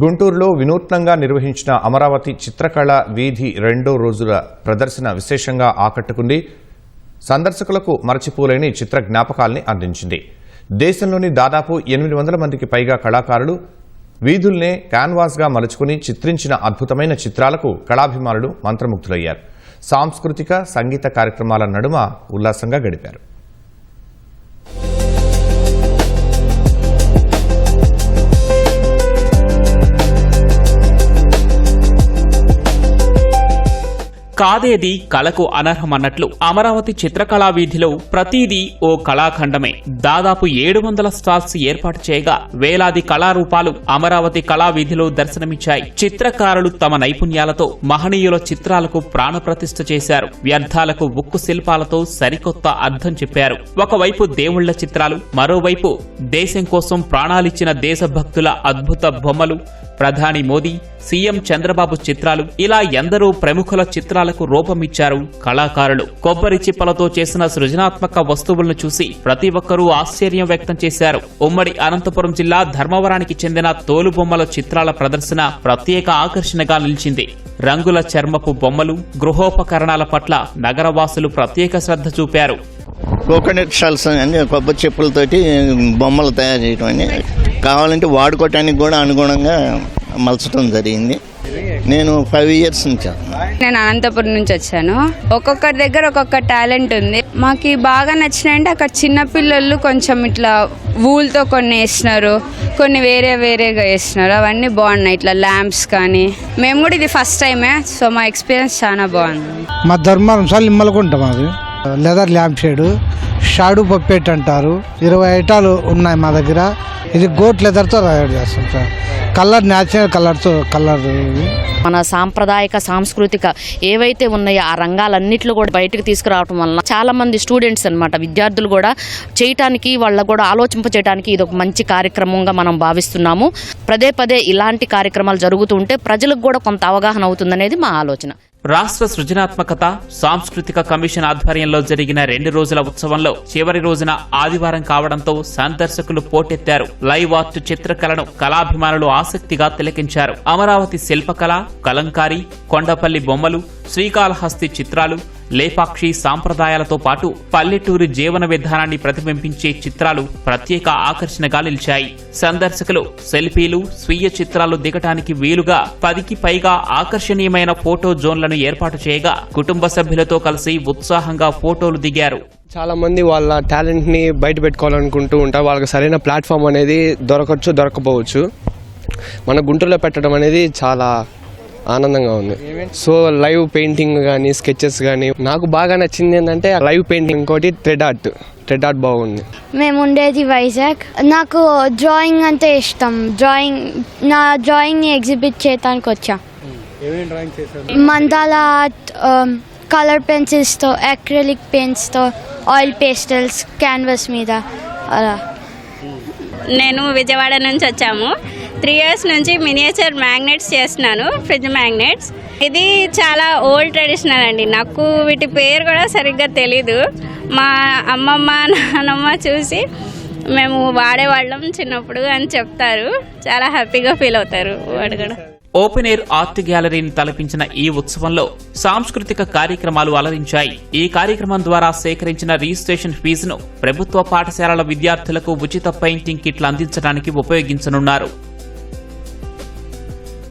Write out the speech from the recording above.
గుంటూరులో వినూత్నంగా నిర్వహించిన అమరావతి చిత్రకళ వీధి 2వ రోజుల ప్రదర్శన విశేషంగా ఆకట్టుకుంది. సందర్శకులకు మరచిపోలేని చిత్ర జ్ఞాపకాల్ని అందించింది. దేశంలోని దాదాపు 800 మందికి పైగా కళాకారులు వీధుల్నే క్యాన్వాస్గా మలుచుకుని చిత్రించిన అద్భుతమైన చిత్రాలకు కళాభిమానులు మంత్రముగ్ధులయ్యారు. సాంస్కృతిక సంగీత కార్యక్రమాల నడుమ ఉల్లాసంగా గడిపారు. కాదేది కళకు అనర్హమన్నట్లు అమరావతి చిత్రకళా వీధిలో ప్రతిదీ ఓ కళాఖండమే. దాదాపు 700 స్టాల్స్ ఏర్పాటు చేయగా వేలాది కళారూపాలు అమరావతి కళా వీధిలో దర్శనమిచ్చాయి. చిత్రకారులు తమ నైపుణ్యాలతో మహనీయుల చిత్రాలకు ప్రాణప్రతిష్ఠ చేశారు. వ్యర్థాలకు ఉక్కు శిల్పాలతో సరికొత్త అర్థం చెప్పారు. ఒకవైపు దేవుళ్ల చిత్రాలు, మరోవైపు దేశం కోసం ప్రాణాలిచ్చిన దేశభక్తుల అద్భుత బొమ్మలు, ప్రధాని మోదీ, సీఎం చంద్రబాబు చిత్రాలు, ఇలా ఎందరో ప్రముఖుల చిత్రాలకు రూపమిచ్చారు కళాకారులు. కొబ్బరి చిప్పలతో చేసిన సృజనాత్మక వస్తువులను చూసి ప్రతి ఒక్కరూ ఆశ్చర్యం వ్యక్తం చేశారు. ఉమ్మడి అనంతపురం జిల్లా ధర్మవరానికి చెందిన తోలుబొమ్మల చిత్రాల ప్రదర్శన ప్రత్యేక ఆకర్షణగా నిలిచింది. రంగుల చర్మపు బొమ్మలు, గృహోపకరణాల పట్ల నగరవాసులు ప్రత్యేక శ్రద్ధ చూపారు. కోకోనట్ షెల్స్ అని కొబ్బరి చెప్పులతోటి బొమ్మలు తయారు చేయడం అని కావాలంటే వాడుకోవటానికి కూడా అనుగుణంగా మలచడం జరిగింది. నేను 5 ఇయర్స్ నుంచి. నేను అనంతపురం నుంచి వచ్చాను. ఒక్కొక్కరి దగ్గర ఒక్కొక్క టాలెంట్ ఉంది. మాకు బాగా నచ్చినాయంటే అక్కడ చిన్నపిల్లలు కొంచెం ఇట్లా వూల్తో కొన్ని వేస్తున్నారు, కొన్ని వేరేగా వేస్తున్నారు. అవన్నీ బాగున్నాయి. ఇట్లా ల్యాంప్స్ కానీ మేము కూడా ఇది ఫస్ట్ టైమే, సో మా ఎక్స్పీరియన్స్ చాలా బాగుంది. మా ధర్మవరం సార్ నిమ్మలకుంటాం. అది లెదర్ ల్యాంప్ షాడు పప్పెట్ అంటారు. 20 ఐటాలు ఉన్నాయి మా దగ్గర. ఇది గోట్ లెదర్తో తయారు చేస్తాం సార్. కలర్ న్యాచురల్ కలర్ మన సాంప్రదాయక సాంస్కృతిక ఏవైతే ఉన్నాయో ఆ రంగాలన్నింటిలో కూడా బయటకు తీసుకురావడం వలన చాలా మంది స్టూడెంట్స్ అన్నమాట, విద్యార్థులు కూడా చేయటానికి, వాళ్ళకు కూడా ఆలోచింప చేయడానికి ఇది ఒక మంచి కార్యక్రమంగా మనం భావిస్తున్నాము. పదే ఇలాంటి కార్యక్రమాలు జరుగుతూ ఉంటే ప్రజలకు కూడా కొంత అవగాహన అవుతుందనేది మా ఆలోచన. రాష్ట్ర సృజనాత్మకత సాంస్కృతిక కమిషన్ ఆధ్వర్యంలో జరిగిన 2 రోజుల ఉత్సవంలో చివరి రోజున ఆదివారం కావడంతో సందర్శకులు పోటెత్తారు. లైవ్ ఆర్ట్ చిత్రకళను కళాభిమానులు ఆసక్తిగా తిలకించారు. అమరావతి శిల్పకళ, కలంకారీ, కొండపల్లి బొమ్మలు, శ్రీకాళహస్తి చిత్రాలు, లేపాక్షి సాంప్రదాయాలతో పాటు పల్లెటూరి జీవన విధానాన్ని ప్రతిబింబించే చిత్రాలు ప్రత్యేక ఆకర్షణగా నిలిచాయి. సందర్శకులు సెల్ఫీలు, స్వీయ చిత్రాలు దిగటానికి వీలుగా 10కి పైగా ఆకర్షణీయమైన ఫోటో జోన్లను ఏర్పాటు చేయగా కుటుంబ సభ్యులతో కలిసి ఉత్సాహంగా ఫోటోలు దిగారు. చాలా మంది వాళ్ళ టాలెంట్ ని బయట పెట్టుకోవాలనుకుంటూ ఉంటారు. వాళ్ళకి సరైన ప్లాట్ఫామ్ అనేది దొరకపోవచ్చు. మన గుంటూరులో పెట్టడం అనేది చాలా ఆనందంగా ఉంది. సో లైవ్ పెయింటింగ్ కానీ, స్కెచెస్ కానీ, నాకు బాగా నచ్చింది ఏంటంటే లైవ్ పెయింటింగ్, ఇంకోటి థ్రెడ్ ఆర్ట్ బాగుంది. మేము ఉండేది వైజాగ్. నాకు డ్రాయింగ్ అంటే ఇష్టం. నా డ్రాయింగ్ని ఎగ్జిబిట్ చేయడానికి వచ్చా. మందాల ఆర్ట్, కలర్ పెన్సిల్స్తో, అక్రిలిక్ పెయింట్స్తో, ఆయిల్ పేస్టల్స్, క్యాన్వాస్ మీద అలా. నేను విజయవాడ నుంచి వచ్చాము. 3 ఇయర్స్ నుంచి మినియేచర్ మ్యాగ్నెట్స్ చేస్తున్నాను, ఫ్రిడ్జ్ మ్యాగ్నెట్స్. ఇది చాలా ఓల్డ్ ట్రెడిషనల్ అండి. నాకు వీటి పేరు కూడా సరిగ్గా తెలీదు. మా అమ్మమ్మ నాన్నమ్మ చూసి మేము వాడేవాళ్ళం చిన్నప్పుడు అని చెప్తారు. చాలా హ్యాపీగా ఫీల్ అవుతారు వాడు కూడా. ఓపెన్ ఎయిర్ ఆర్ట్ గ్యాలరీని తలపించిన ఈ ఉత్సవంలో సాంస్కృతిక కార్యక్రమాలు అలరించాయి. ఈ కార్యక్రమం ద్వారా సేకరించిన రిజిస్ట్రేషన్ ఫీజును ప్రభుత్వ పాఠశాలల విద్యార్థులకు ఉచిత పెయింటింగ్ కిట్లు అందించడానికి ఉపయోగించనున్నారు.